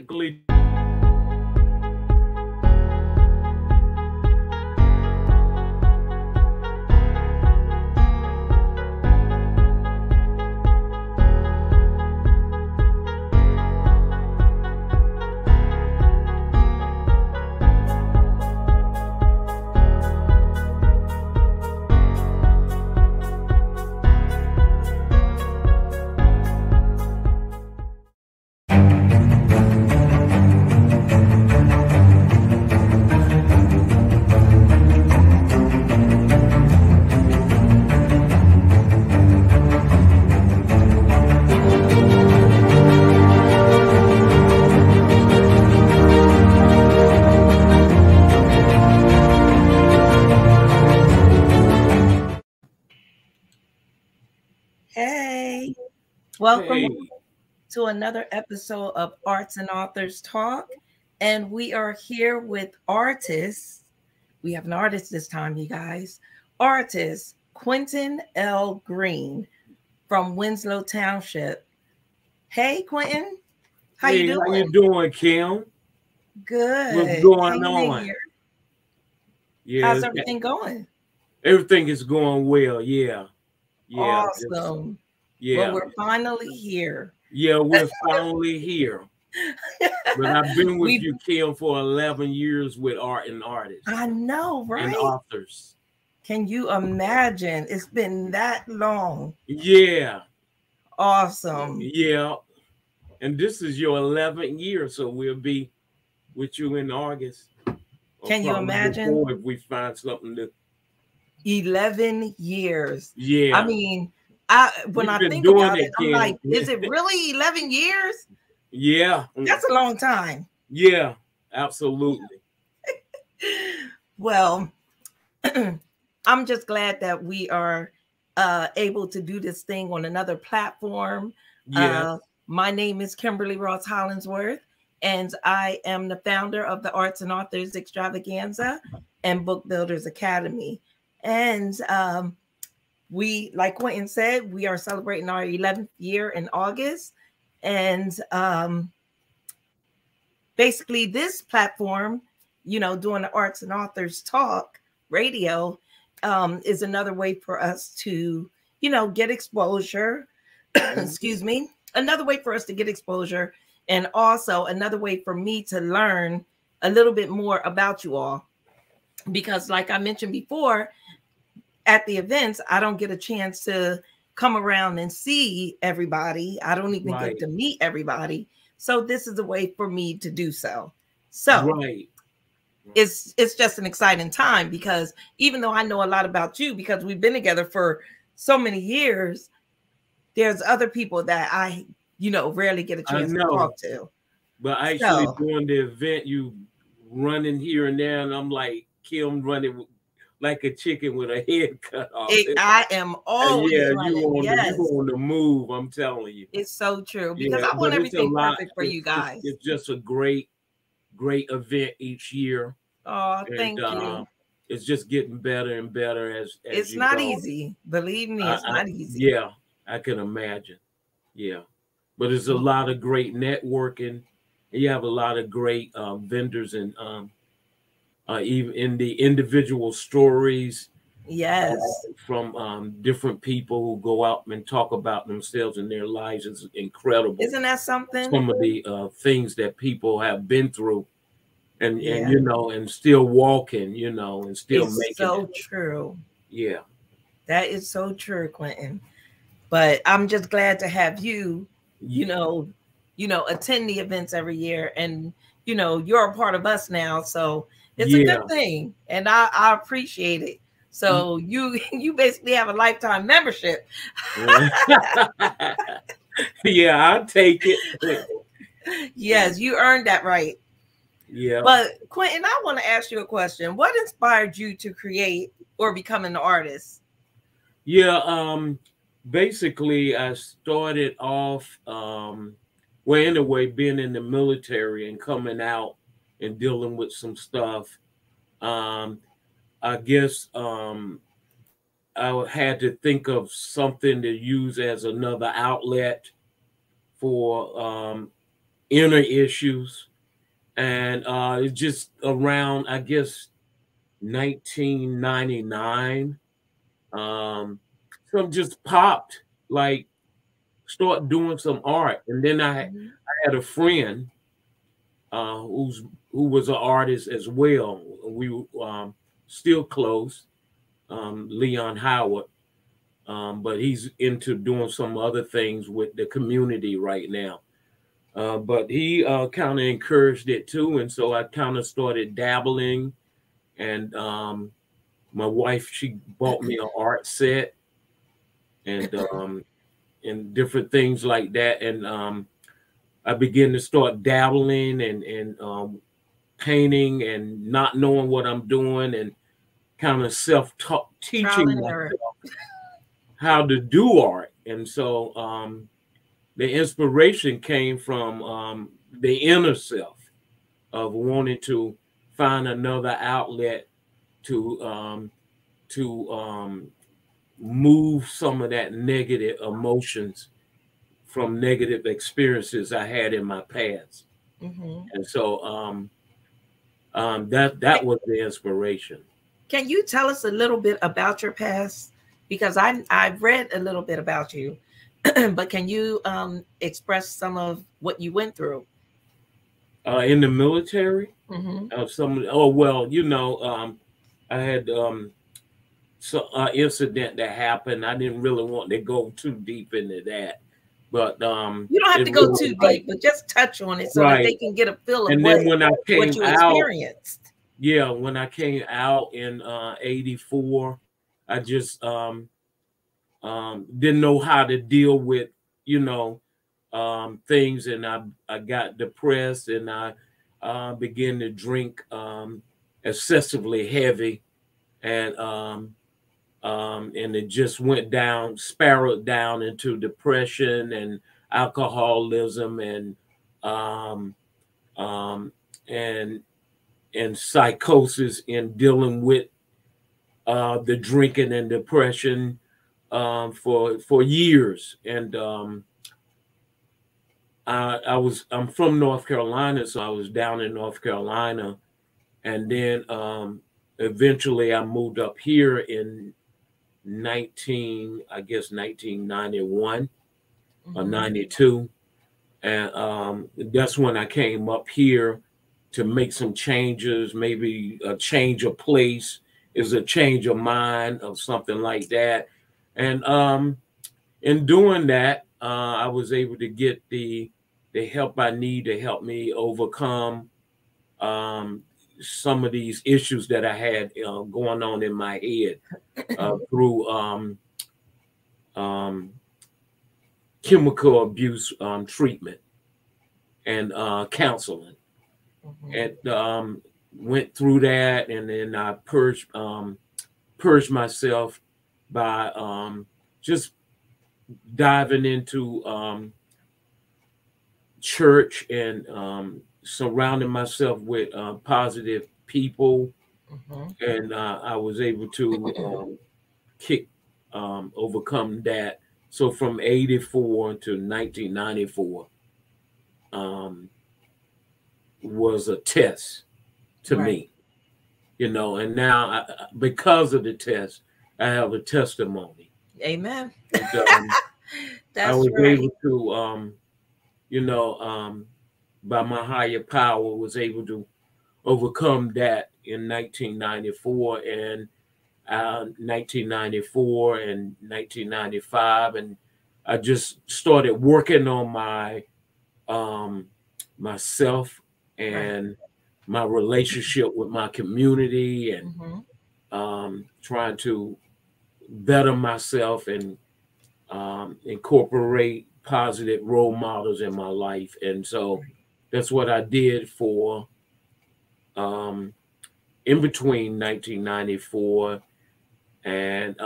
basically Welcome to another episode of Arts and Authors Talk. And we are here with artists. We have an artist this time, you guys. Artist Quinton L. Greene from Winslow Township. Hey, Quinton. How you doing? How you doing, Kim? Good. What's going on? Yeah. How's everything going? Everything is going well. Yeah. Awesome. Well, we're finally here. Yeah, we're finally here. But I've been with you, Kim, for 11 years with art and artists. I know, right? And authors. Can you imagine? It's been that long. Yeah. Awesome. Yeah. And this is your 11th year, so we'll be with you in August. Can you imagine? If we find something to... 11 years. Yeah. I mean... when I think about it, I'm like, is it really 11 years? Yeah. That's a long time. Yeah, absolutely. Well, I'm just glad that we are able to do this thing on another platform. Yeah. My name is Kimberly Ross-Hollingsworth, and I am the founder of the Arts and Authors Extravaganza and Book Builders Academy. And we, like Quentin said, we are celebrating our 11th year in August. And basically this platform, you know, doing the Arts and Authors Talk radio is another way for us to, you know, get exposure. Excuse me. Another way for us to get exposure. And also another way for me to learn a little bit more about you all. Because like I mentioned before, at the events, I don't get a chance to come around and see everybody. I don't even get to meet everybody. So this is a way for me to do so. So it's just an exciting time because even though I know a lot about you because we've been together for so many years, there's other people that I, you know, rarely get a chance to talk to. But actually during the event, you running here and there, and I'm like, Kim running like a chicken with a head cut off. I am always you on the move, I'm telling you. It's so true because I want everything perfect for you guys. It's just a great event each year. Oh, thank you. It's just getting better and better as it's not easy. Believe me, it's not easy. Yeah, I can imagine. Yeah. But there's a lot of great networking. You have a lot of great vendors and even in the individual stories, from different people who go out and talk about themselves and their lives is incredible. Isn't that something? Some of the things that people have been through, and you know, and still walking, you know, and still making it. So true. Yeah, that is so true, Quentin. But I'm just glad to have you, you know, attend the events every year, and you know, you're a part of us now, so. It's a good thing, and I appreciate it. So you basically have a lifetime membership. Yeah, I'll take it. Yes, you earned that right. Yeah. But Quentin, I want to ask you a question. What inspired you to create or become an artist? Yeah, basically I started off being in the military and coming out and dealing with some stuff. I guess I had to think of something to use as another outlet for inner issues. And it's just around, I guess, 1999. Some just popped, like start doing some art. And then I had a friend who was an artist as well. We still close, Leon Howard, but he's into doing some other things with the community right now. But he kind of encouraged it too, and so I kind of started dabbling. And my wife, she bought me an art set and different things like that. And I began to start dabbling and painting and not knowing what I'm doing and kind of teaching myself how to do art. And so the inspiration came from the inner self of wanting to find another outlet to move some of that negative emotions from negative experiences I had in my past. And so that was the inspiration. Can you tell us a little bit about your past? Because I've read a little bit about you, but can you express some of what you went through? In the military? Well, I had incident that happened. I didn't really want to go too deep into that, but you don't have to go too deep, but just touch on it so that they can get a feel of then when I came what you out, experienced. Yeah, when I came out in '84, I just didn't know how to deal with things, and I got depressed, and I began to drink excessively heavy, and it just went down, spiraled down into depression and alcoholism and psychosis in dealing with the drinking and depression for years. And I'm from North Carolina, so I was down in North Carolina, and then eventually I moved up here in 1991 or 92, and that's when I came up here to make some changes, maybe a change of place is a change of mind or something like that. And in doing that, I was able to get the help I need to help me overcome some of these issues that I had going on in my head through chemical abuse treatment and counseling. And went through that, and then I purged myself by just diving into church and surrounding myself with positive people, and I was able to overcome that. So from '84 to 1994 was a test to me, and now because of the test, I have a testimony. Amen. And, I was able to, by my higher power, was able to overcome that in 1994 and 1994 and 1995, and I just started working on my myself and my relationship with my community, and trying to better myself and incorporate positive role models in my life. And so that's what I did for in between 1994 and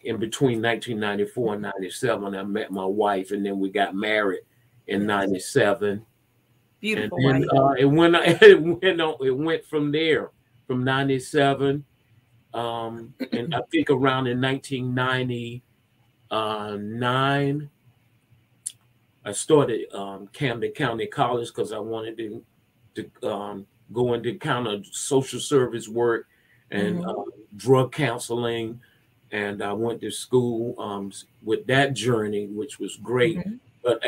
in between 1994 and 97, I met my wife, and then we got married in 97. Beautiful. And then, it went from there, from 97, and I think around in 1999, I started Camden County College because I wanted to go into kind of social service work and drug counseling. And I went to school with that journey, which was great. But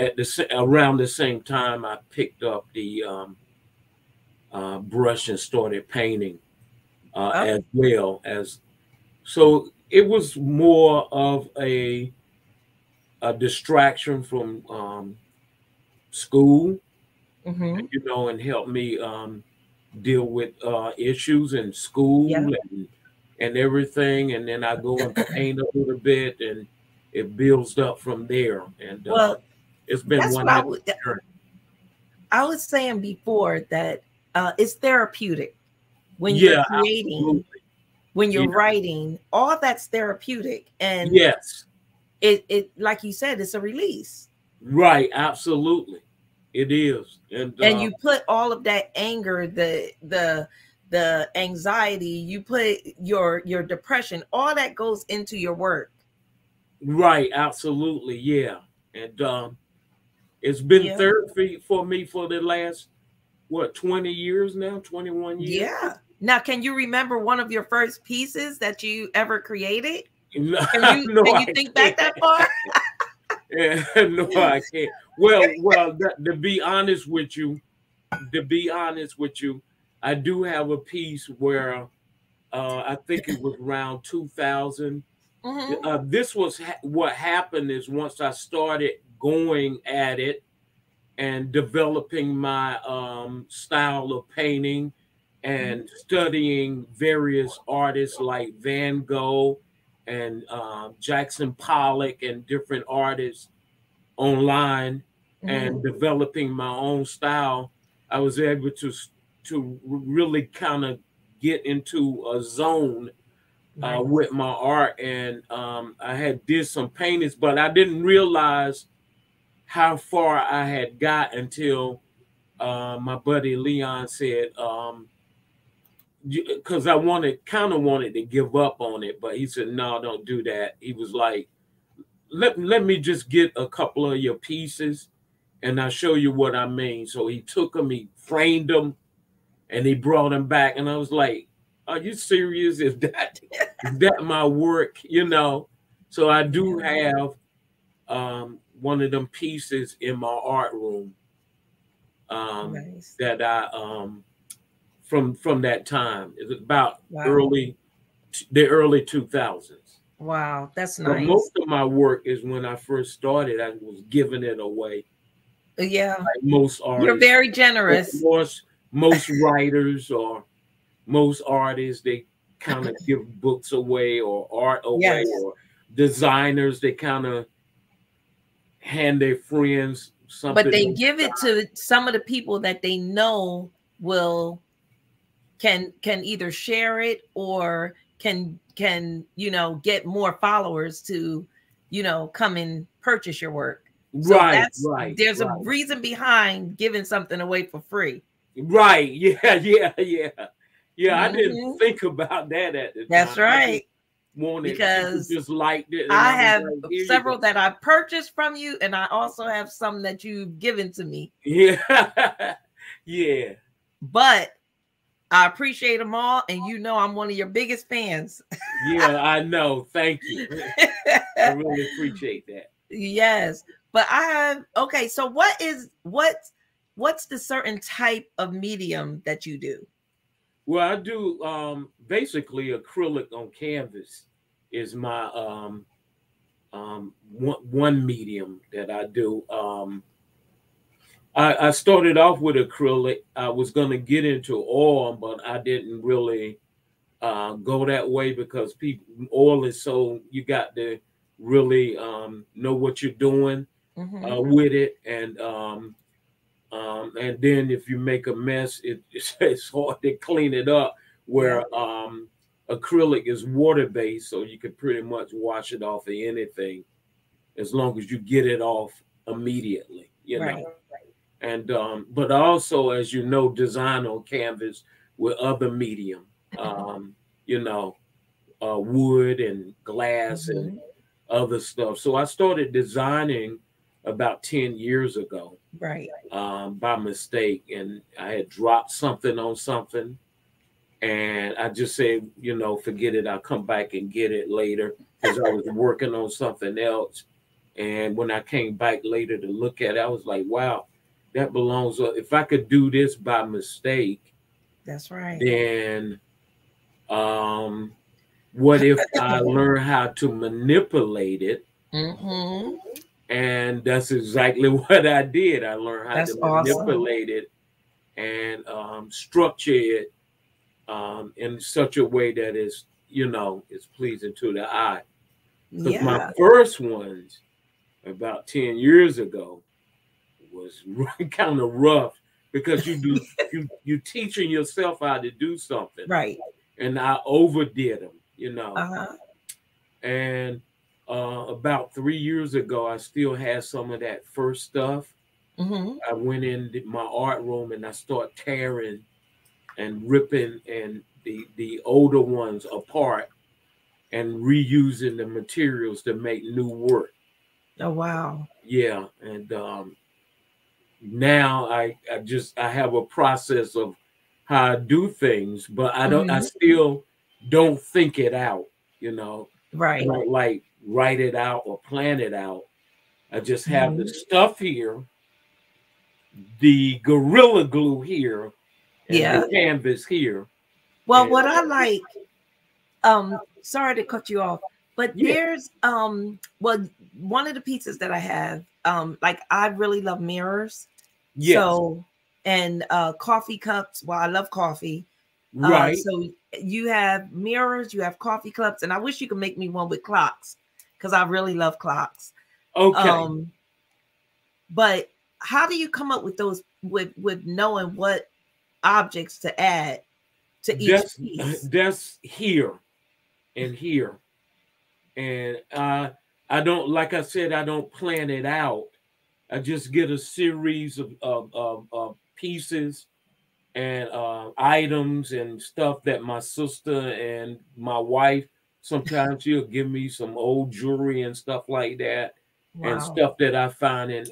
around the same time, I picked up the brush and started painting as well as. So it was more of a distraction from school, you know, and helped me deal with issues in school and everything. And then I go and paint a little bit, and it builds up from there. And it's been one journey. I was saying before that it's therapeutic when you're creating, absolutely. When you're writing, all that's therapeutic. And it like you said, it's a release. Right, absolutely. It is. And you put all of that anger, the anxiety, you put your depression, all that goes into your work. Right, absolutely. Yeah. And it's been therapy for me for the last 20 years now, 21 years. Yeah. Now, can you remember one of your first pieces that you ever created? No, can you think back that far? No, I can't. Well, to be honest with you, I do have a piece where I think it was around 2000. This was what happened is once I started going at it and developing my style of painting and studying various artists like Van Gogh and Jackson Pollock and different artists online and developing my own style, I was able to really kind of get into a zone with my art. And I did some paintings, but I didn't realize how far I had got until my buddy Leon said, because I kind of wanted to give up on it, but he said, no, don't do that. He was like, let me just get a couple of your pieces and I'll show you what I mean. So he took them, he framed them, and he brought them back. And I was like, are you serious? Is that my work? You know? So I do have one of them pieces in my art room that I from that time. It's about the early 2000s. Wow, that's nice. But most of my work is when I first started, I was giving it away. Yeah. Like most artists. You're very generous. Most writers or most artists, they kind of give books away or art away, or designers, they kind of hand their friends something. But they give it to some of the people that they know can either share it or can get more followers to come and purchase your work. So there's a reason behind giving something away for free. Right. Yeah. I didn't think about that at the time. That's right. Because just liked it. I have several that I purchased from you, and I also have some that you've given to me. Yeah. Yeah. But I appreciate them all, and I'm one of your biggest fans. Yeah, I know. Thank you. I really appreciate that. Yes. But so what's the certain type of medium that you do? Well, I do basically acrylic on canvas is my one medium that I do. I started off with acrylic. I was going to get into oil, but I didn't really go that way because oil is so you got to really know what you're doing with it, and then if you make a mess, it's hard to clean it up. Where acrylic is water based, so you can pretty much wash it off of anything as long as you get it off immediately. You know. And but also, as you know, design on canvas with other medium, wood and glass and other stuff. So I started designing about 10 years ago, Right. by mistake, and I had dropped something on something, and I just said, you know, forget it. I'll come back and get it later because I was working on something else. And when I came back later to look at it, I was like, wow, that belongs. If I could do this by mistake, That's right. then what if I learn how to manipulate it? Mm-hmm. And that's exactly what I did. I learned how That's to awesome. manipulate it and structure it in such a way that is, you know, is pleasing to the eye. Because my Yeah. first ones about 10 years ago was kind of rough because you teaching yourself how to do something, Right. and I overdid them, you know. Uh-huh. And about 3 years ago, I still had some of that first stuff. Mm-hmm. I went in my art room and I start tearing and ripping and the older ones apart and reusing the materials to make new work. Oh, wow. Yeah, and now I have a process of how I do things, but I Mm-hmm. still don't think it out, you know. I Right. don't like write it out or plan it out. I just have the Mm-hmm. stuff here, the gorilla glue here, and Yeah. the canvas here. Well, And what I like, sorry to cut you off, but yeah, there's well, one of the pieces that I have, like I really love mirrors. yes, So, and coffee cups. Well, I love coffee. right. So you have mirrors, you have coffee cups, and I wish you could make me one with clocks because I really love clocks. Okay. Um, but how do you come up with those with knowing what objects to add to each That's piece? that's here and here. And I don't, like I said, I don't plan it out. I just get a series of pieces and items and stuff that my sister and my wife, sometimes she'll give me some old jewelry and stuff like that, and Wow, stuff that I find in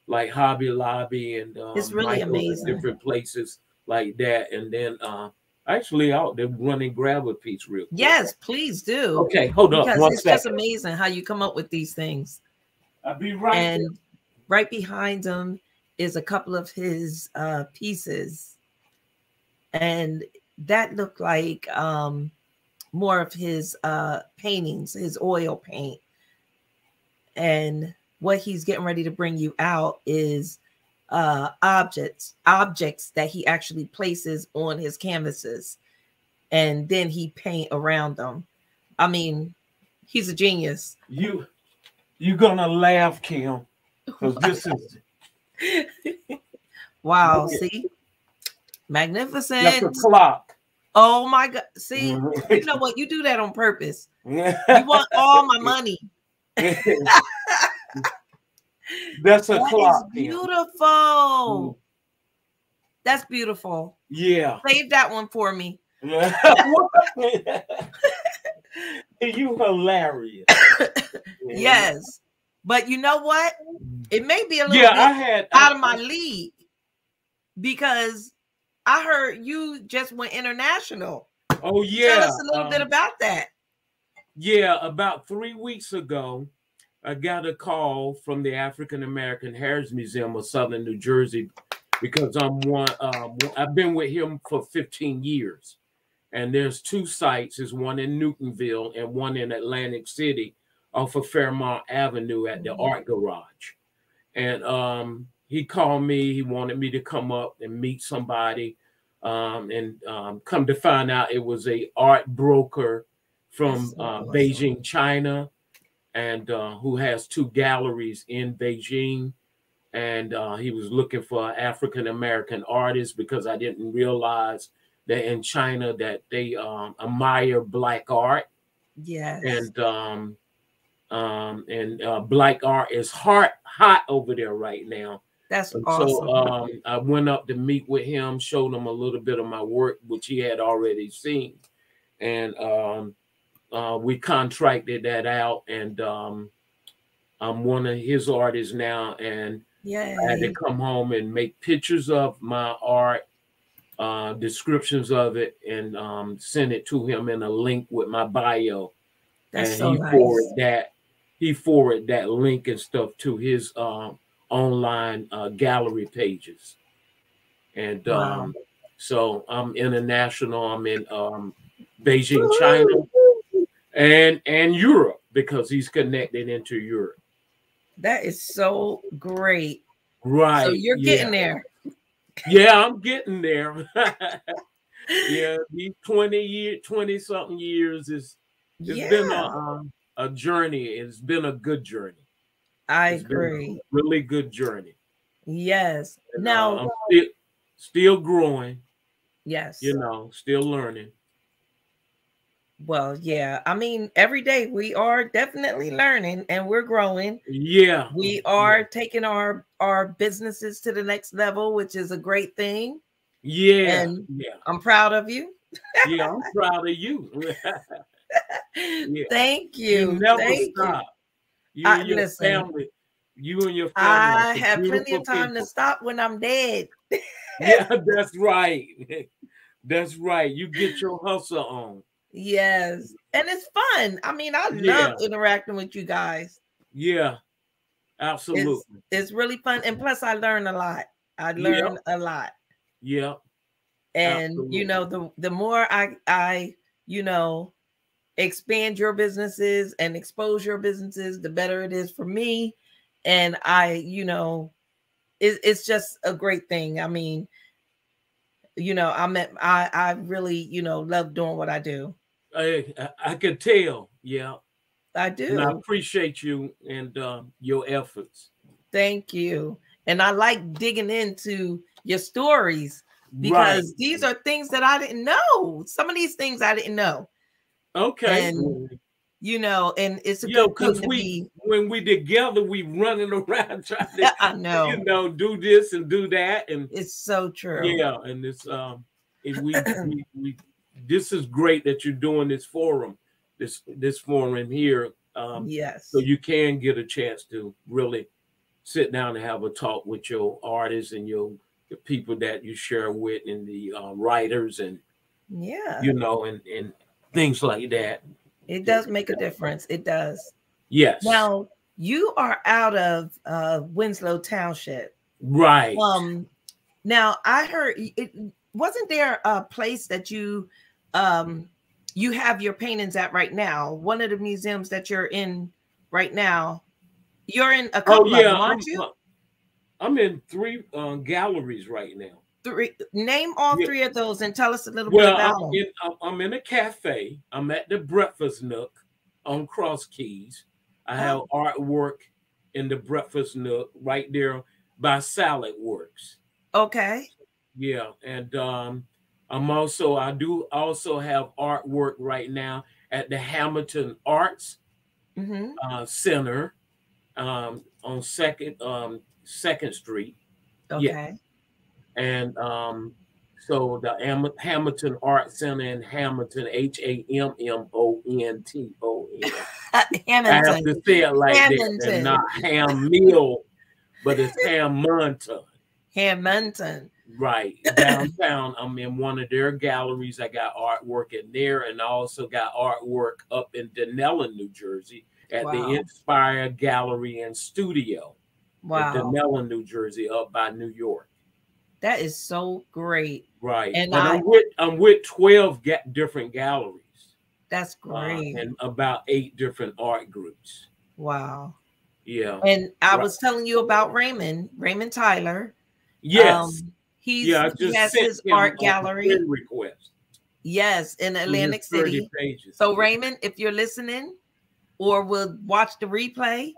like Hobby Lobby and it's really Michaels and amazing. different places like that. And then actually out there run and grab a piece real quick. Yes, please do. Okay, hold up Because one it's just second. amazing how you come up with these things. I'll be right there. And right behind him is a couple of his pieces. And that looked like more of his paintings, his oil paint. And what he's getting ready to bring you out is objects that he actually places on his canvases, and then he paint around them. I mean, he's a genius. You're gonna laugh, Kim, because this is Wow, see, that's a magnificent. clock. Oh my God, see, you know what, you do that on purpose. You want all my money. That's a That clock. is beautiful. That's beautiful. Yeah. Save that one for me. You hilarious. Yes. But you know what? It may be a little bit out of my league because I heard you just went international. Oh, yeah. Tell us a little bit about that. Yeah, about 3 weeks ago, I got a call from the African American Heritage Museum of Southern New Jersey because I've been with him for 15 years. And there's two sites. There's one in Newtonville and one in Atlantic City off of Fairmont Avenue at the Art Garage. And he called me. He wanted me to come up and meet somebody. And come to find out it was a art broker from Beijing, China, and who has 2 galleries in Beijing. And he was looking for African American artists because I didn't realize that in China that they admire Black art. Yes. And Black art is hot over there right now. That's and awesome. So I went up to meet with him, showed him a little bit of my work, which he had already seen. And we contracted that out, and I'm one of his artists now, and I had to Yay. come home and make pictures of my art, descriptions of it, and send it to him in a link with my bio. That's And so nice. he forwarded that link and stuff to his online gallery pages. And Wow. so I'm international. I'm in Beijing, China, and Europe, because he's connected into Europe. That is so great. So Right. you're getting Yeah. there. Yeah, I'm getting there. Yeah, these 20 something years it's been Yeah, a journey. It's been a good journey. I It's been a agree. really good journey. Yes. And Now, I'm still growing, yes. still learning. Well, yeah. I mean, every day we are definitely learning and we're growing. Yeah. We Yeah. are taking our businesses to the next level, which is a great thing. Yeah. And Yeah. I'm proud of you. Yeah. I'm proud of you. Yeah. Thank You you. never Thank you. stop. You and your Listen, family. You and your family are I some have plenty beautiful of time to people. stop when I'm dead. Yeah, that's right. That's right. You get your hustle on. Yes. And it's fun. I mean, I love Yeah. interacting with you guys. Yeah. It's Absolutely. it's really fun. And plus I learn a lot. I Yep. learn a lot. Yep. And Absolutely. the more I expand your businesses and expose your businesses, the better it is for me. And it's just a great thing. I mean, I really, love doing what I do. I could tell. Yeah. I And I do. appreciate you and your efforts. Thank you. And I like digging into your stories Right. because these are things that I didn't know. Some of these things I didn't know. Okay. And and it's a Yeah, good because thing to be. when we together, we running around trying to, I know. do this and do that. And It's so true. yeah, and it's we this is great that you're doing this forum, this forum here. So Yes. you can get a chance to really sit down and have a talk with your artists and the people that you share with, and the writers, and Yeah. and things like that. It does make a difference. It does. Yes. Now, you are out of Winslow Township. Right. Now I heard it wasn't there a place that you have your paintings at right now? One of the museums that you're in right now. You're in a couple of them, aren't you? I'm in 3 galleries right now. 3. Name all 3 of those and tell us a little bit Well, about them. I'm in a cafe. I'm at the Breakfast Nook on Cross Keys. I have artwork in the Breakfast Nook right there by Salad Works. Okay. Yeah, and I do also have artwork right now at the Hamilton Arts Center on Second Street. Okay. Yeah. And so the Hamilton Art Center in Hamilton, Hammonton. I have to say it like that, and not Ham Mill, but it's Hammonton. Hammonton. Right. Downtown, I'm in one of their galleries. I got artwork in there, and I also got artwork up in Denellen, New Jersey at the Inspire Gallery and Studio. Wow. In Denellen, New Jersey, up by New York. That is so great. Right. And but I'm with 12 different galleries. That's great. And about 8 different art groups. Wow. Yeah. And I was telling you about Raymond Tyler. Yes. He has his art gallery. Request. Yes, in Atlantic City. Pages. So Raymond, if you're listening or will watch the replay,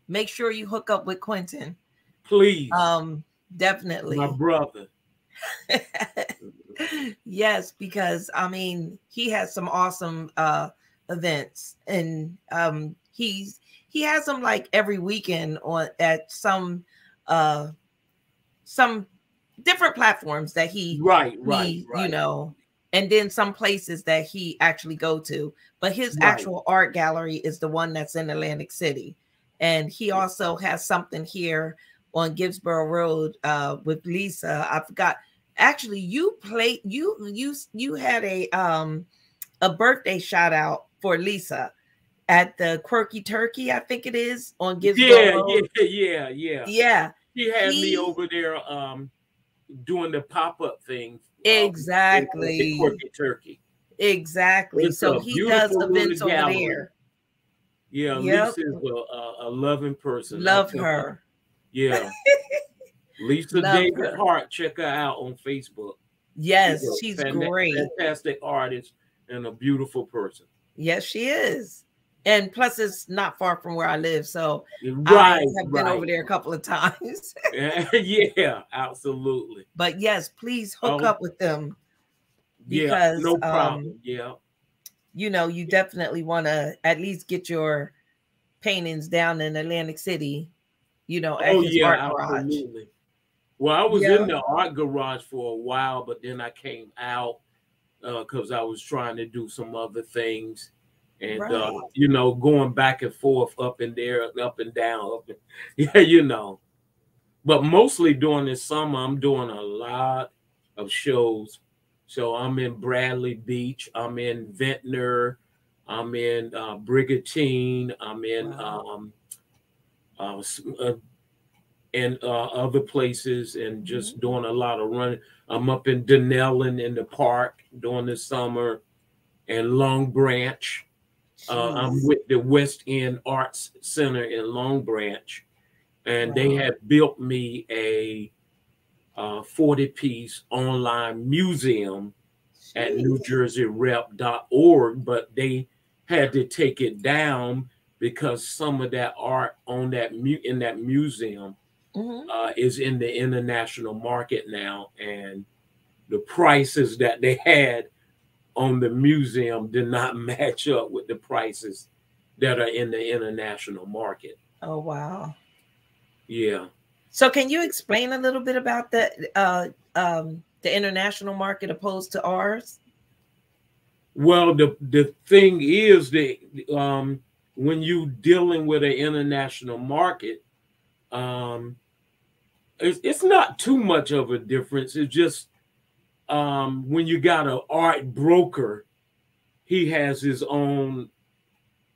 make sure you hook up with Quinton. Please. Definitely. My brother. Yes, because I mean, he has some awesome events, and he has them like every weekend at some different platforms that he right. And then some places that he actually go to, but his actual art gallery is the one that's in Atlantic City. And he also has something here on Gibbsboro Road with Lisa. I forgot. Actually, you had a birthday shout out for Lisa at the Quirky Turkey, I think it is, on Gibbsboro Road. Yeah. Yeah. He had me over there doing the pop-up thing. Exactly. The Quirky Turkey. Exactly. It's so he does events over there. Yeah, Lisa's a loving person. Love her. Yeah. Lisa David Hart, check her out on Facebook. Yes, she's great. Fantastic artist and a beautiful person. Yes, she is. And plus, it's not far from where I live. So I have been over there a couple of times. Yeah, absolutely. But yes, please hook up with them. Because, no problem. You know, you definitely want to at least get your paintings down in Atlantic City, you know, at his art garage. Absolutely. Well, I was in the art garage for a while, but then I came out because I was trying to do some other things. And, you know, going back and forth, up and there, up and down, you know. But mostly during this summer, I'm doing a lot of shows. So I'm in Bradley Beach, I'm in Ventnor, I'm in Brigantine, I'm in other places, and just doing a lot of running. I'm up in Denellen in the park during the summer, and Long Branch. I'm with the West End Arts Center in Long Branch, and they have built me a 40-piece online museum at NewJerseyRep.org, but they had to take it down because some of that art on that in that museum is in the international market now, and the prices that they had on the museum did not match up with the prices that are in the international market. Oh, wow. Yeah. So can you explain a little bit about the international market opposed to ours? Well, the thing is that when you're dealing with an international market, it's not too much of a difference. It's just when you got an art broker, he has his own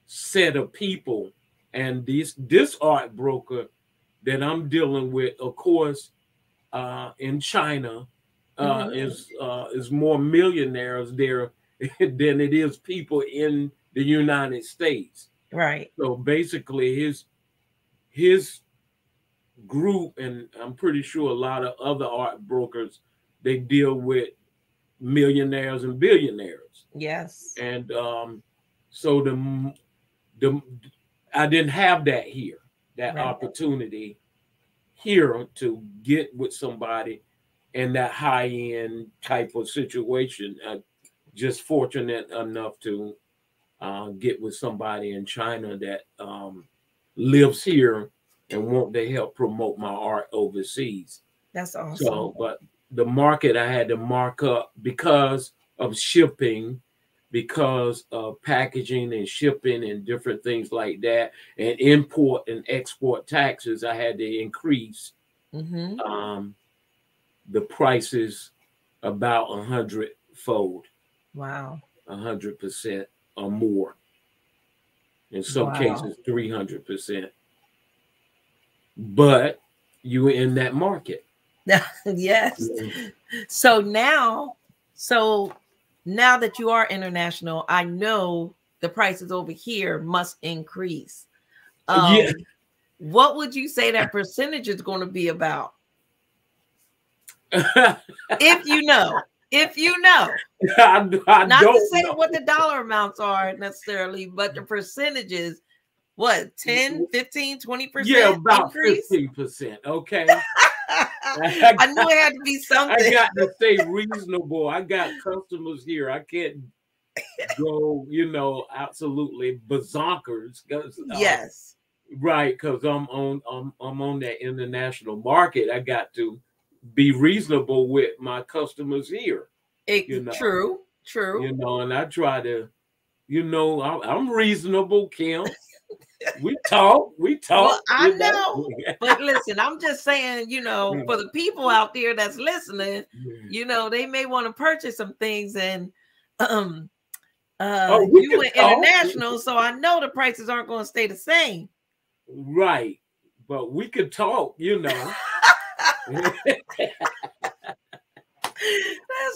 set of people, and this art broker that I'm dealing with, of course, in China, is more millionaires there than it is people in the United States. Right. So basically, his group, and I'm pretty sure a lot of other art brokers, they deal with millionaires and billionaires. Yes. And so I didn't have that here, that opportunity here to get with somebody in that high-end type of situation. Just fortunate enough to get with somebody in China that lives here and want to help promote my art overseas. That's awesome. So, but the market I had to mark up because of shipping, because of packaging and shipping and different things like that, and import and export taxes. I had to increase the prices about 100-fold. Wow. 100% or more. In some cases, 300%. But you were in that market. Yes. So now that you are international, I know the prices over here must increase. What would you say that percentage is going to be about? If you know. I not don't to say know what the dollar amounts are necessarily, but the percentages, what, 10, 15, 20%? Yeah, about increase? 15%. Okay. I knew it had to be something. I got to stay reasonable. I got customers here. I can't go, absolutely bazonkers. Yes. Right, because I'm on that international market. I got to be reasonable with my customers here. True. And I try to, I'm reasonable, Kim. We talk. Well, I know. But listen, I'm just saying, you know, for the people out there that's listening, you know, they may want to purchase some things, and you went international, so I know the prices aren't going to stay the same. Right. But we could talk, you know.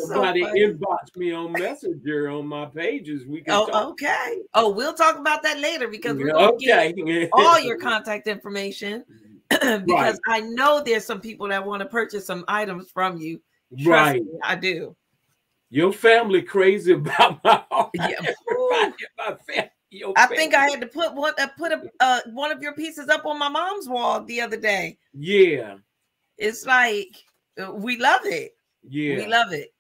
Somebody inbox me on Messenger on my pages. We can talk. Okay. Oh, we'll talk about that later, because we're going to get all your contact information, because I know there's some people that want to purchase some items from you. Trust me, I do. Your family crazy about my art. Yeah. I think I had to put one of your pieces up on my mom's wall the other day. Yeah. It's like, we love it. Yeah. We love it.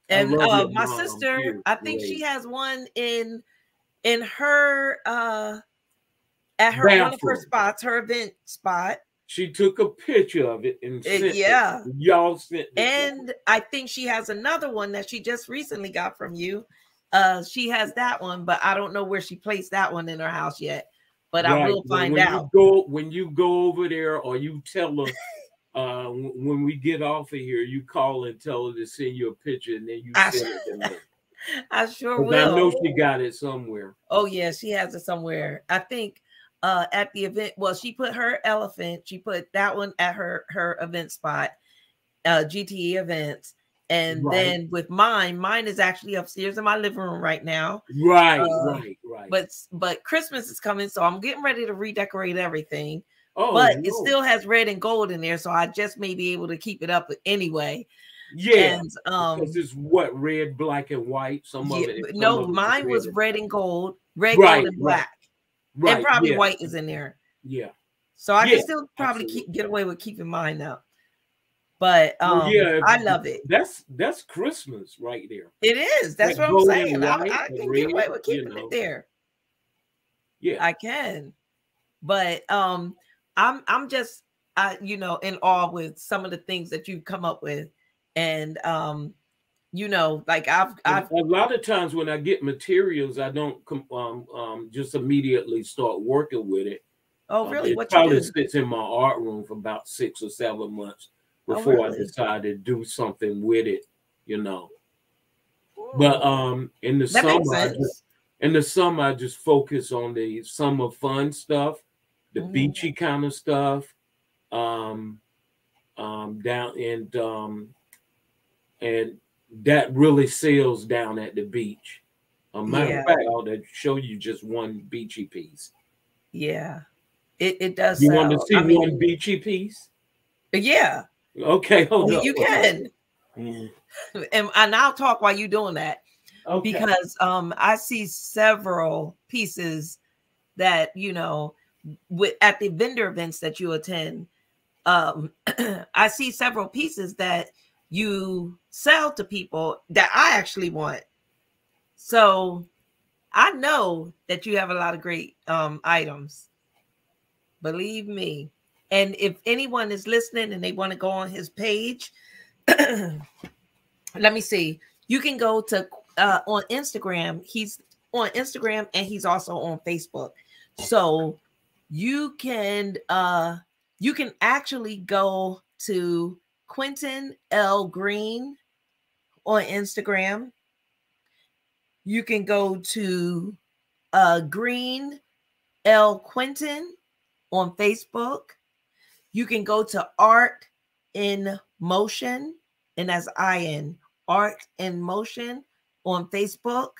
And my sister, I think she has one in her at her one of her spots, her event spot. She took a picture of it and sent it. Y'all sent it. And I think she has another one that she just recently got from you. She has that one, but I don't know where she placed that one in her house yet. But I will find out. When you go over there, or you tell her, when we get off of here, you call and tell her to send you a picture, and then you send it to me. I sure will. I know she got it somewhere. Oh yeah, she has it somewhere. I think at the event. Well, she put her elephant. She put that one at her event spot, GTE events. And then with mine is actually upstairs in my living room right now. Right. But Christmas is coming, so I'm getting ready to redecorate everything. But it still has red and gold in there, so I just may be able to keep it up anyway. Yeah. And, because it's what, red, black, and white. Mine was red and gold, gold, and black. Right. And probably white is in there. Yeah. So I can still probably get away with keeping mine up. But I love it. That's Christmas right there. It is. That's what I'm saying. I can get away with keeping it there. Yeah, I can. But I'm just in awe with some of the things that you've come up with, and like I've a lot of times when I get materials, I don't just immediately start working with it. Oh, really? It probably sits in my art room for about 6 or 7 months before I decide to do something with it, But in the summer, I just focus on the summer fun stuff, the beachy kind of stuff, and that really sails down at the beach. Matter of fact, I'll show you just one beachy piece. Yeah, it does. You want to see one beachy piece? Yeah. Okay, hold on. You can. And I'll talk while you're doing that. Okay. Because I see several pieces that, at the vendor events that you attend, I see several pieces that you sell to people that I actually want. So I know that you have a lot of great items. Believe me. And if anyone is listening and they want to go on his page, let me see. You can go to on Instagram. He's on Instagram and he's also on Facebook. So you can actually go to Quinton L Greene on Instagram. You can go to Greene L Quinton on Facebook. You can go to Art in Motion, and that's IN, Art in Motion on Facebook,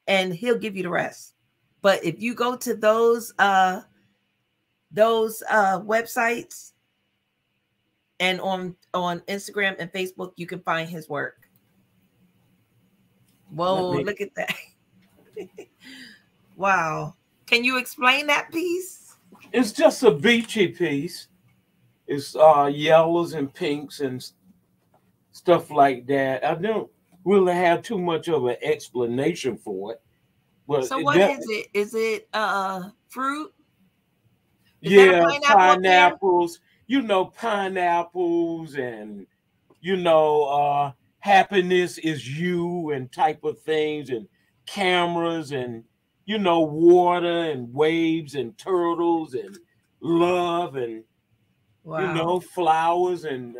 and he'll give you the rest. But if you go to those websites and on Instagram and Facebook, you can find his work. Whoa, look at that. Wow. Can you explain that piece? It's just a beachy piece. It's yellows and pinks and stuff like that. I don't really have too much of an explanation for it. But so what is it? Is it fruit? Yeah, pineapples. Pineapples and happiness is you and type of things, and cameras and you know, water and waves and turtles and love and, you know, flowers and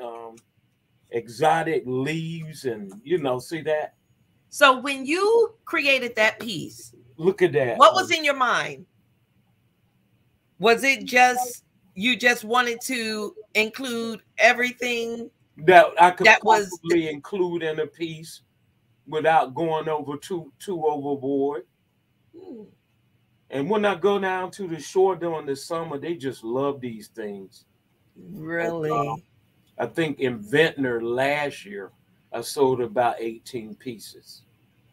exotic leaves and, you know, see that? So when you created that piece, look at that. What was in your mind? Was it just you just wanted to include everything that I could possibly include in a piece without going over too overboard? And when I go down to the shore during the summer, they just love these things. Really? I think in Ventnor last year, I sold about 18 pieces.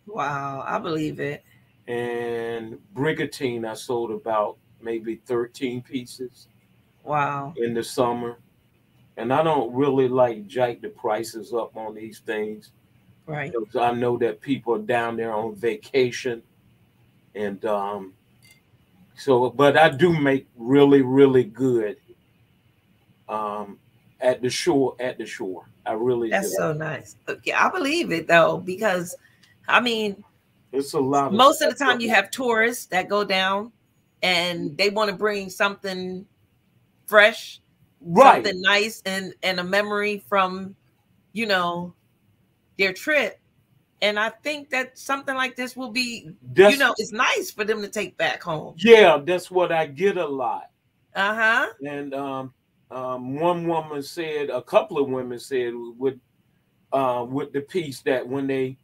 Wow, I believe it. And Brigantine, I sold about maybe 13 pieces. Wow. In the summer. And I don't really like jack the prices up on these things. Right. Because I know that people are down there on vacation. And so, but I do make really, really good at the shore. I really do. That's so nice. Okay, I believe it though, because I mean, it's a lot. Most of the time you have tourists that go down and they want to bring something fresh, right, something nice and a memory from, you know, their trip. And I think that something like this will be, you know, it's nice for them to take back home. Yeah, that's what I get a lot. Uh-huh. And one woman said, a couple of women said with the piece that when they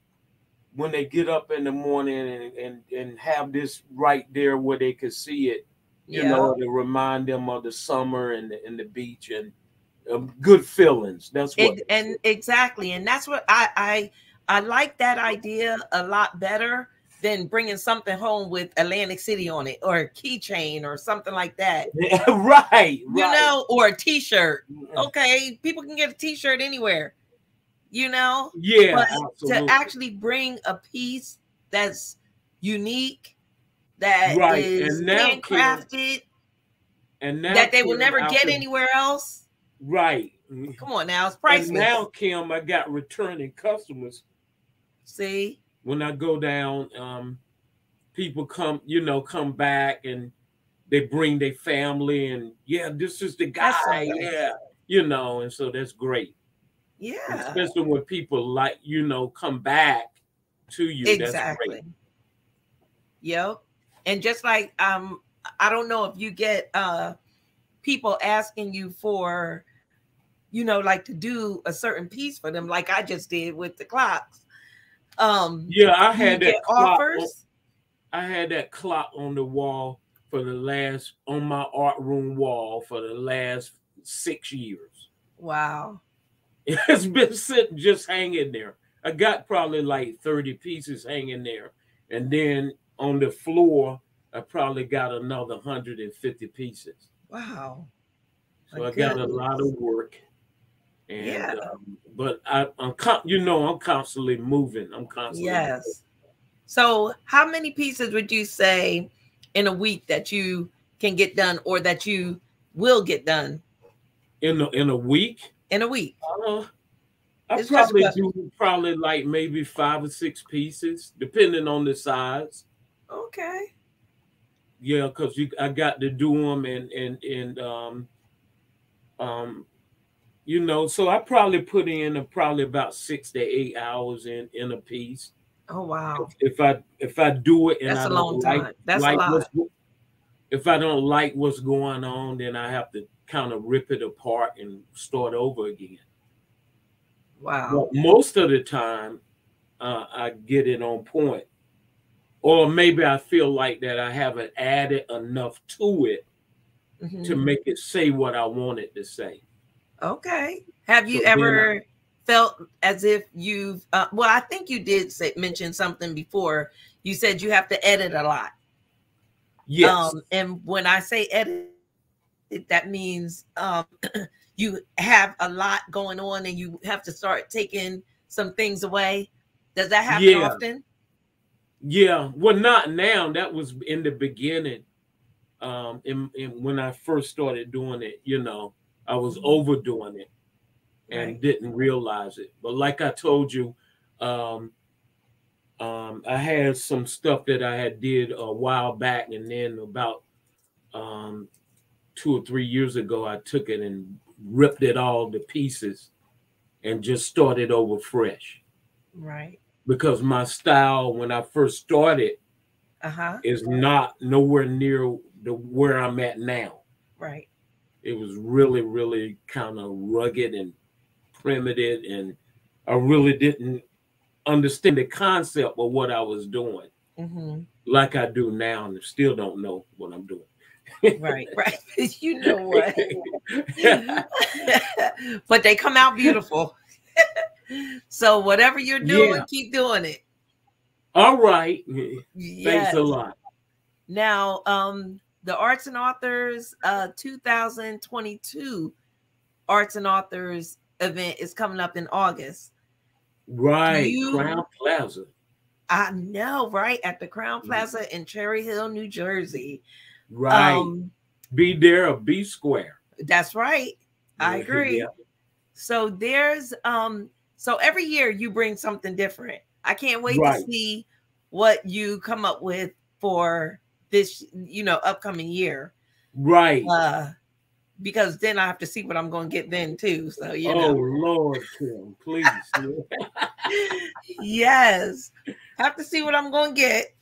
get up in the morning and have this right there where they could see it, you know, to remind them of the summer and the beach and good feelings. That's what. And exactly. And that's what I like that idea a lot better than bringing something home with Atlantic City on it or a keychain or something like that. Right. You know, or a t-shirt. Okay. People can get a t-shirt anywhere, you know? Yeah. But absolutely. to actually bring a piece that's unique, that is handcrafted, and now that they will never get anywhere else. Right. Come on now, it's priceless. And now, Kim, I got returning customers. See? When I go down, people come back and they bring their family and this is the guy. Yeah. You know, and so that's great. Yeah. Especially when people come back to you. Exactly. That's great. Yep. And just like I don't know if you get people asking you for, you know, like to do a certain piece for them, like I just did with the clocks. I had that offers. I had that clock on the wall on my art room wall for the last 6 years. Wow. It's been sitting just hanging there. I got probably like 30 pieces hanging there. And then on the floor, I probably got another 150 pieces. Wow. So I got a lot of work. And but I'm constantly moving. I'm constantly moving. So how many pieces would you say in a week that you can get done or that you will get done? In a week? In a week. I probably do like maybe 5 or 6 pieces, depending on the size. Okay. Yeah, because I got to do them and you know, so I probably put in probably about 6 to 8 hours in a piece. Oh wow! If I do it and that's I a long time. That's a lot. If I don't like what's going on, then I have to kind of rip it apart and start over again. Wow! But most of the time, I get it on point, or maybe I feel like that I haven't added enough to it to make it say what I want it to say. Okay. Have you ever felt as if you've well, I think you did mention something before. You said you have to edit a lot. Yes. And when I say edit, that means you have a lot going on and you have to start taking some things away. Does that happen often? Yeah. Well, not now. That was in the beginning. When I first started doing it, you know, I was overdoing it and didn't realize it. But like I told you, I had some stuff that I had did a while back, and then about 2 or 3 years ago, I took it and ripped it all to pieces and just started over fresh. Right. Because my style when I first started Uh-huh. is not nowhere near where I'm at now. Right. It was really, really kind of rugged and primitive, and I really didn't understand the concept of what I was doing Mm-hmm. like I do now, and still don't know what I'm doing. Right. Right. You know what? But they come out beautiful. So whatever you're doing, Yeah. keep doing it. All right. Thanks Yes. a lot. Now, the Arts and Authors 2022 Arts and Authors event is coming up in August. Right. Crowne Plaza. I know, right? At the Crowne Plaza in Cherryhill, New Jersey. Right. Be there or be square. That's right. I agree. Yeah. So there's so every year you bring something different. I can't wait to see what you come up with for this, upcoming year. Right. Because then I have to see what I'm going to get then too. So Oh Lord, Kim, please. Yes, have to see what I'm going to get.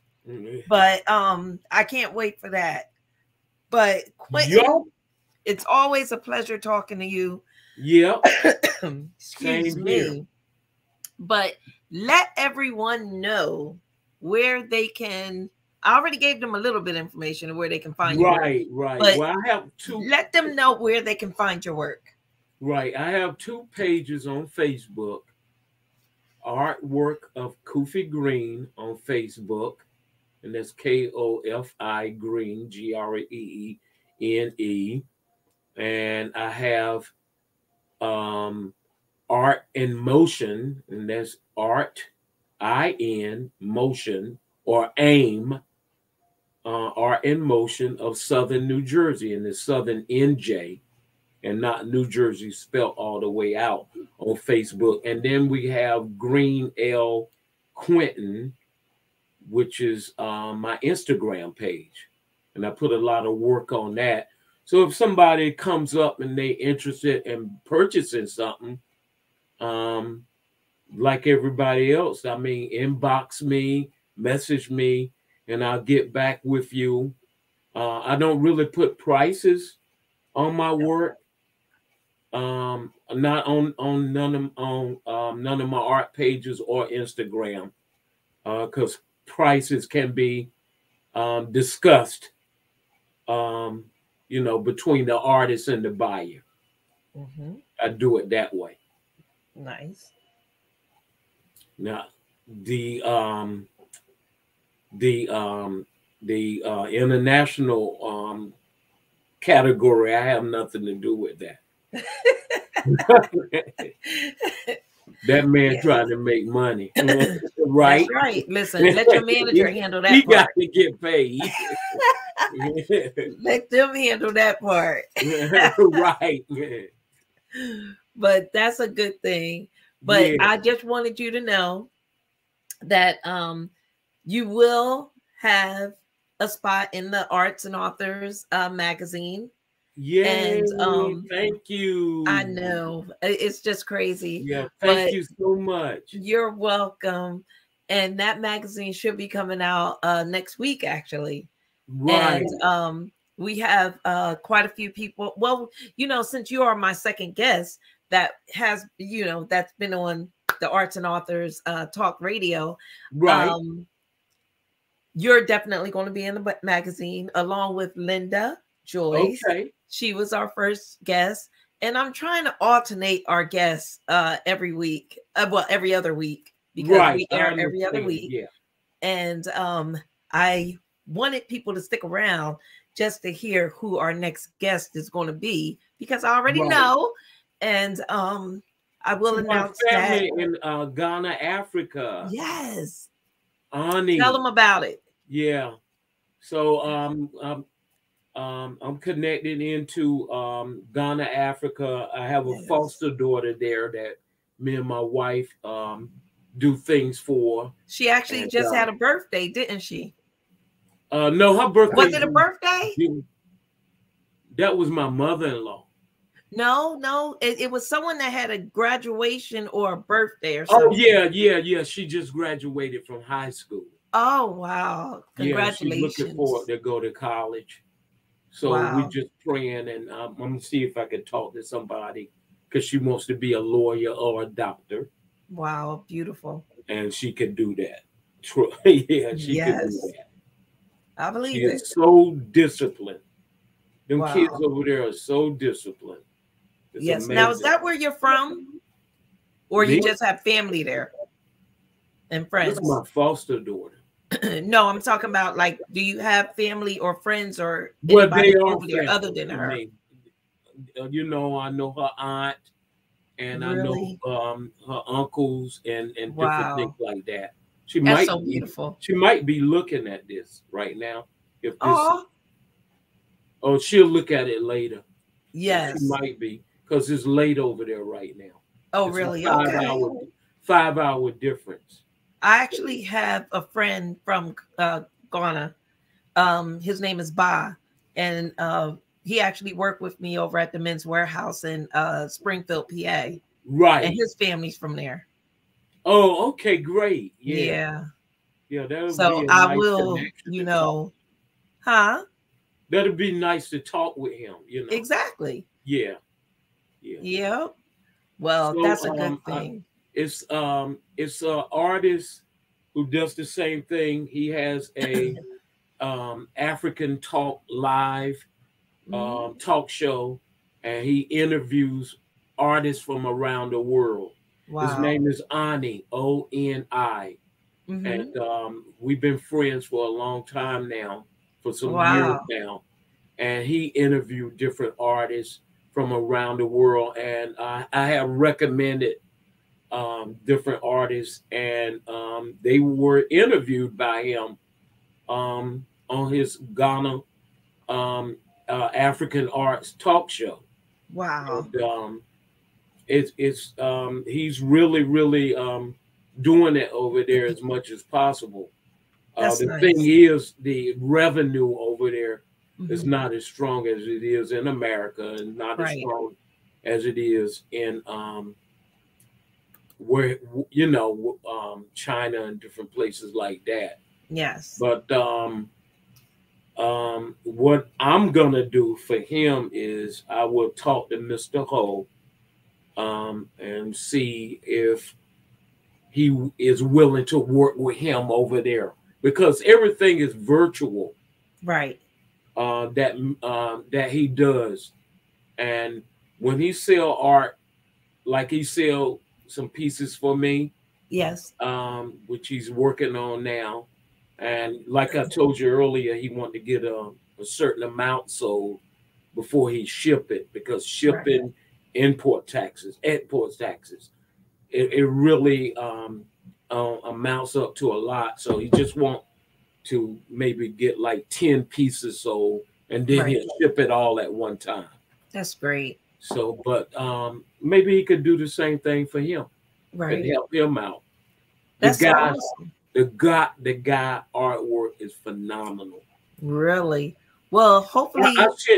But I can't wait for that. But Quinton, it's always a pleasure talking to you. Yeah. Excuse me. Here. But let everyone know where they can. I already gave them a little bit of information of where they can find your work. Right. But well, I have two. Let them know where they can find your work. Right. I have 2 pages on Facebook. Artwork of Kofi Greene on Facebook, and that's Kofi Greene, Greene. And I have Art in Motion, and that's Art in Motion or AIM. Art in Motion of Southern New Jersey, and it's Southern NJ, and not New Jersey spelled all the way out on Facebook. And then we have Greene L. Quinton, which is my Instagram page. And I put a lot of work on that. So if somebody comes up and they're interested in purchasing something, like everybody else, I mean, inbox me, message me, and I'll get back with you. I don't really put prices on my work. Not on none of my art pages or Instagram, because prices can be discussed, between the artist and the buyer. Mm-hmm. I do it that way. Nice. Now, the international category, I have nothing to do with that. That man trying to make money, right? That's right. Listen, let your manager handle that. He got to get paid. Let them handle that part. Right. But that's a good thing. But I just wanted you to know that you will have a spot in the Arts and Authors magazine. Yay, and thank you. I know. It's just crazy. Yeah, thank you so much. You're welcome. And that magazine should be coming out next week, actually. Right. And we have quite a few people. Well, since you are my second guest that has, that's been on the Arts and Authors Talk Radio. Right. You're definitely going to be in the magazine along with Linda Joyce. Okay. She was our first guest, and I'm trying to alternate our guests every week. Every other week, because we air every other week. Yeah. And I wanted people to stick around just to hear who our next guest is going to be, because I already know. And I will announce that in Ghana, Africa. Yes. Ani. Tell them about it. Yeah. So I'm connected into Ghana, Africa. I have a foster daughter there that me and my wife do things for. She actually just had a birthday, didn't she? No, her birthday. Was it a birthday? That was my mother-in-law. No, it was someone that had a graduation or a birthday or something. Oh yeah. She just graduated from high school. Oh wow! Congratulations. Yeah, she's looking forward to go to college. So we just praying, and I'm gonna see if I can talk to somebody because she wants to be a lawyer or a doctor. Wow, beautiful. And she can do that. Yeah, she can do that. I believe she is so disciplined. Them wow. kids over there are so disciplined. It's yes. amazing. Now, is that where you're from? Or you just have family there and friends? That's my foster daughter. No, I'm talking about like, do you have family or friends or well, they are over there other than her? Me. You know, I know her aunt, and really? I know her uncles and different things like that. That's so beautiful. She might be looking at this right now. If this, she'll look at it later. Yes, she might be because it's late over there right now. Oh, it's really? A 5-hour difference. I actually have a friend from Ghana. His name is Ba, and he actually worked with me over at the Men's Warehouse in Springfield, PA. Right. And his family's from there. Oh, okay, great. Yeah. That'll so be I will, you know, That'll be nice to talk with him, you know. Exactly. Yeah. Well, so, that's a good thing. It's an artist who does the same thing. He has a African Talk Live talk show, and he interviews artists from around the world. Wow. His name is Oni, O-N-I. And we've been friends for a long time now, for some years now. And he interviewed different artists from around the world. And I have recommended different artists, and they were interviewed by him on his Ghana African Arts talk show. Wow. And, he's really doing it over there as much as possible. The thing is, the revenue over there is not as strong as it is in America, and not as strong as it is in where China and different places like that. Yes. But what I'm gonna do for him is I will talk to Mr. Ho and see if he is willing to work with him over there, because everything is virtual. Right. That he does. And when he sell art, like he sell some pieces for me. Yes. Which he's working on now. And like I told you earlier, he wanted to get a certain amount sold before he ship it, because shipping, export taxes, it really amounts up to a lot. So he just want to maybe get like 10 pieces sold, and then he'll ship it all at one time. That's great. So, but maybe he could do the same thing for him, and help him out. That's awesome. The guy artwork is phenomenal. Really? Well, hopefully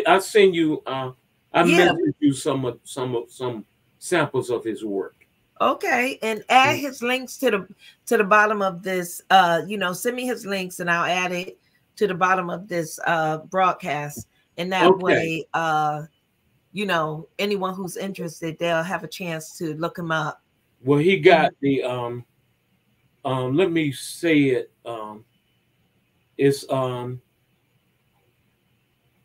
I send you. I messaged you some samples of his work. Okay, and add his links to the bottom of this. Send me his links, and I'll add it to the bottom of this broadcast. And that way, anyone who's interested, they'll have a chance to look him up. Well, he got the let me say it.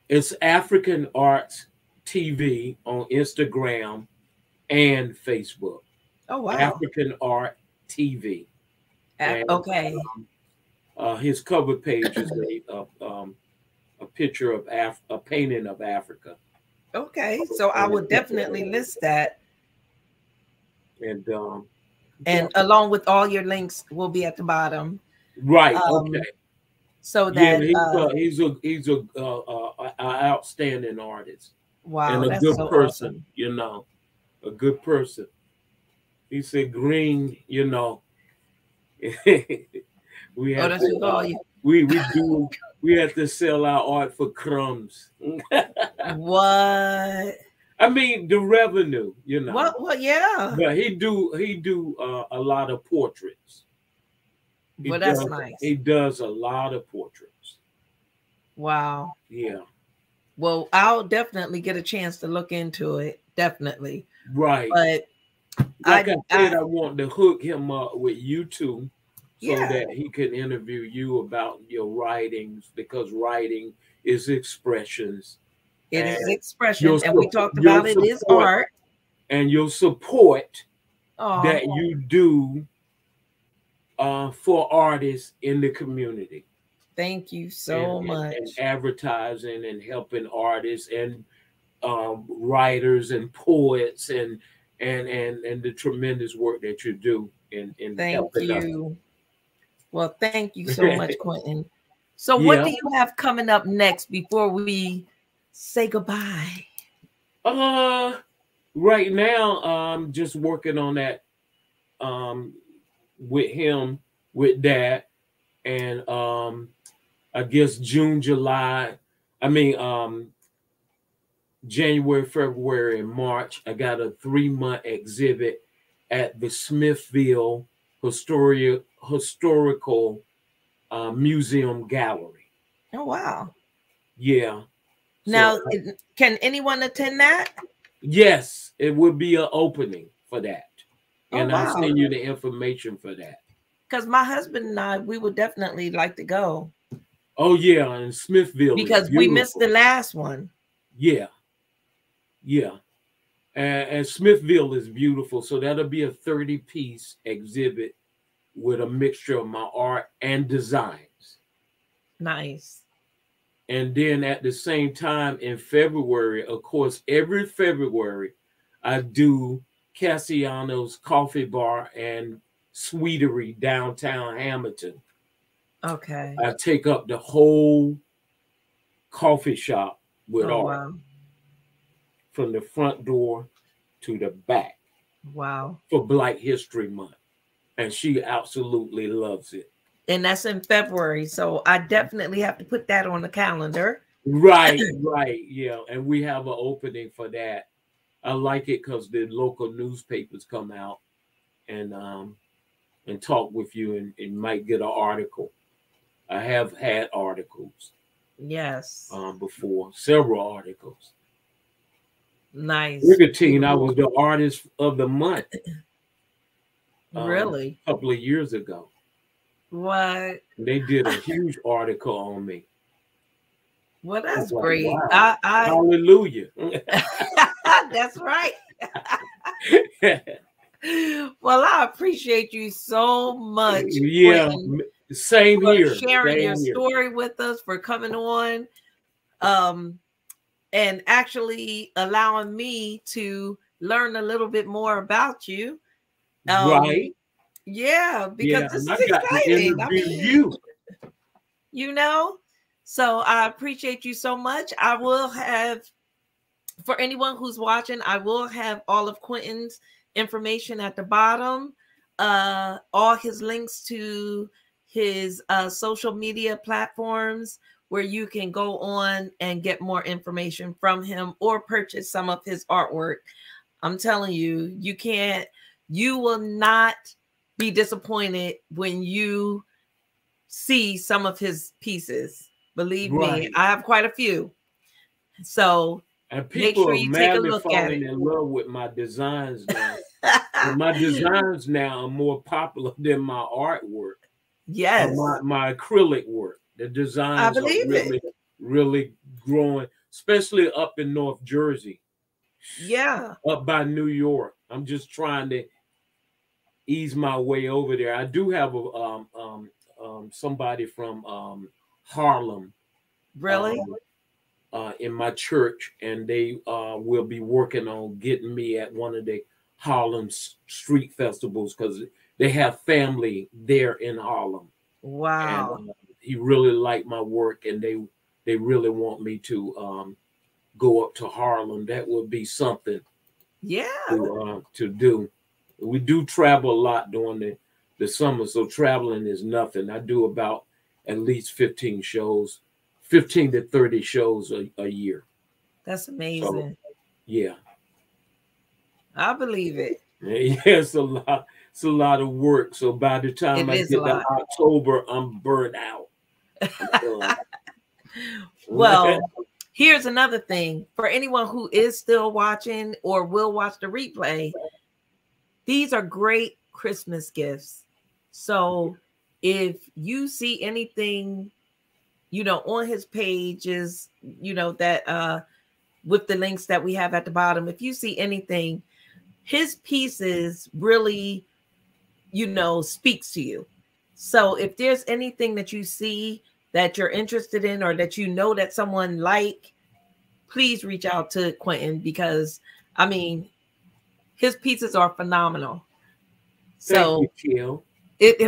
It's African Arts TV on Instagram and Facebook. Oh wow! African Art TV. And, his cover page is a picture of a painting of Africa. Okay, so I would definitely list that. And along with all your links will be at the bottom. Right. Okay. So that he's a outstanding artist. Wow, and a that's good so person. Awesome. A good person. He said, Greene, We Oh, have that's what you call to you. we have to sell our art for crumbs. What? I mean the revenue, you know. Well, yeah. But he do a lot of portraits. Well, that's nice. He does a lot of portraits. Wow. Yeah. Well, I'll definitely get a chance to look into it. Definitely. Right. But like I said, I want to hook him up with you two so yeah, that he can interview you about your writings, because writing is expressions. it is And expression, and we talked about it is art. And your support Aw. that you do for artists in the community. Thank you so much. And advertising and helping artists and writers and poets and the tremendous work that you do in helping us. Well, thank you so much, Quinton. So what do you have coming up next before we say goodbye? Right now I'm just working on that with him, with that, and I guess January, February, and March, I got a 3-month exhibit at the Smithville Historical Museum Gallery. Oh, wow. Yeah. Now, can anyone attend that? Yes, it would be an opening for that. And wow. I'll send you the information for that. Because my husband and I, we would definitely like to go. Oh, yeah, in Smithville. Because we missed the last one. Yeah. Yeah. And Smithville is beautiful. So that'll be a 30-piece exhibit with a mixture of my art and designs. Nice. And then at the same time in February, of course, every February, I do Cassiano's Coffee Bar and Sweetery downtown Hamilton. Okay. I take up the whole coffee shop with art. Wow. From the front door to the back. Wow. For Black History Month. And she absolutely loves it. And that's in February. So I definitely have to put that on the calendar. Right, right. Yeah. And we have an opening for that. I like it because the local newspapers come out and talk with you and might get an article. I have had articles. Yes. Before, several articles. Nice. Brigantine, I was the artist of the month. Really? A couple of years ago. What? They did a huge article on me. Well, that's great. Wow. I Hallelujah. That's right. Well, I appreciate you so much. Yeah, same here. Sharing your story with us, for coming on, and actually allowing me to learn a little bit more about you. Right. Yeah, because this is exciting. I mean, you know, so I appreciate you so much. I will have, for anyone who's watching, I will have all of Quinton's information at the bottom, all his links to his social media platforms where you can go on and get more information from him or purchase some of his artwork. I'm telling you, you will not be disappointed when you see some of his pieces. Believe me, I have quite a few. So and people make sure you take a look at it. In love with my designs now. My designs now are more popular than my artwork. Yes, my acrylic work. The designs are really growing, especially up in North Jersey. Yeah, up by New York. I'm just trying to ease my way over there. I do have a somebody from Harlem. Really? In my church, and they will be working on getting me at one of the Harlem street festivals because they have family there in Harlem. Wow. And, he really liked my work, and they really want me to go up to Harlem. That would be something. Yeah. To do. We do travel a lot during the summer, so traveling is nothing. I do about at least 15 shows, 15 to 30 shows a year. That's amazing. So, yeah. I believe it. Yeah, it's a lot. It's a lot of work. So by the time I get to October, I'm burnt out. Well, here's another thing for anyone who is still watching or will watch the replay. These are great Christmas gifts. So if you see anything, you know, on his pages, you know, that with the links that we have at the bottom, if you see anything, his pieces really, you know, speaks to you. So if there's anything that you see that you're interested in, or that you know that someone like, please reach out to Quinton, because I mean, his pieces are phenomenal. So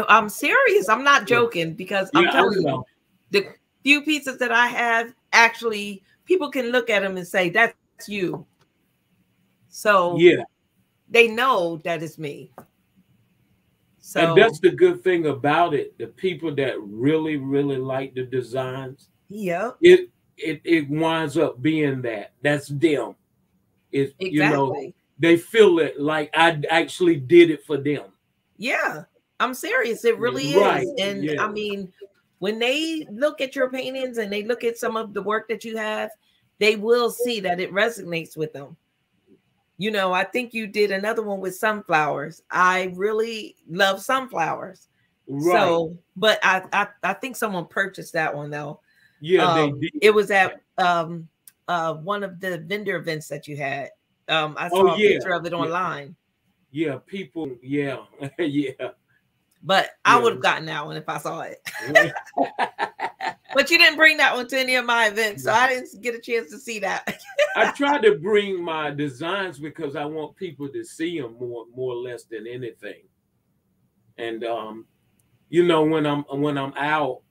I'm serious. I'm not joking, because I'm telling you, the few pieces that I have, actually, people can look at them and say, that's you. So yeah, they know that it's me. So, and that's the good thing about it. The people that really, really like the designs, it winds up being that's them. It's exactly. You know, they feel it like I actually did it for them. Yeah, I'm serious. It really is. And I mean, when they look at your paintings and they look at some of the work that you have, they will see that it resonates with them. You know, I think you did another one with sunflowers. I really love sunflowers. Right. So, but I think someone purchased that one though. Yeah, they did. It was at one of the vendor events that you had. I saw a picture of it online. Yeah, people, yeah. But I would have gotten that one if I saw it. But you didn't bring that one to any of my events, so I didn't get a chance to see that. I try to bring my designs because I want people to see them more or less than anything. And you know, when I'm out,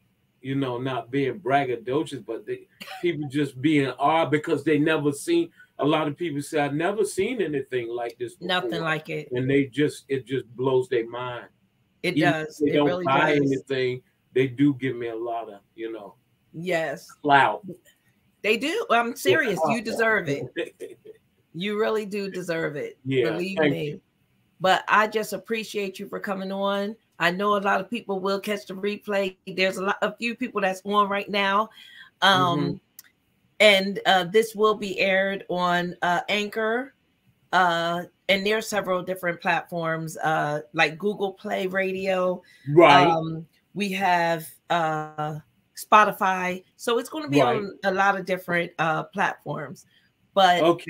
you know, not being braggadocious, but people just being awed because they never seen. A lot of people say, I've never seen anything like this before. Nothing like it. And it just blows their mind. It does. They don't really buy anything. They do give me a lot of, you know. Yes. Clout. They do. I'm serious. You deserve it. You really do deserve it. Yeah. Believe me. But I just appreciate you for coming on. I know a lot of people will catch the replay. There's a few people that's on right now. And this will be aired on Anchor. And there are several different platforms like Google Play Radio. Right. We have Spotify. So it's going to be on a lot of different platforms. But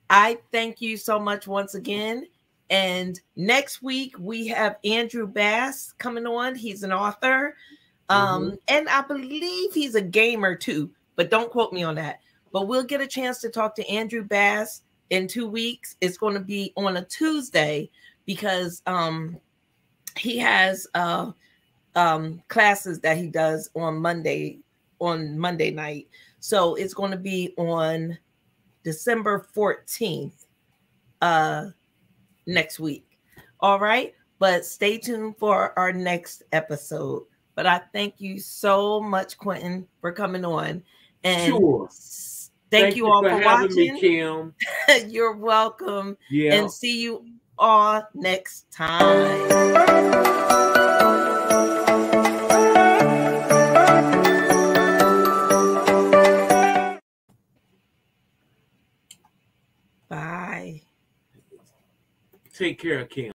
I thank you so much once again. And next week we have Andrew Bast coming on. He's an author. And I believe he's a gamer too, but don't quote me on that. But we'll get a chance to talk to Andrew Bast in 2 weeks. It's going to be on a Tuesday because he has classes that he does on Monday night. So it's going to be on December 14th next week. All right. But stay tuned for our next episode. But I thank you so much, Quinton, for coming on. And thank you all for watching. Me, Kim. You're welcome. Yeah. And see you all next time. Bye. Take care, Kim.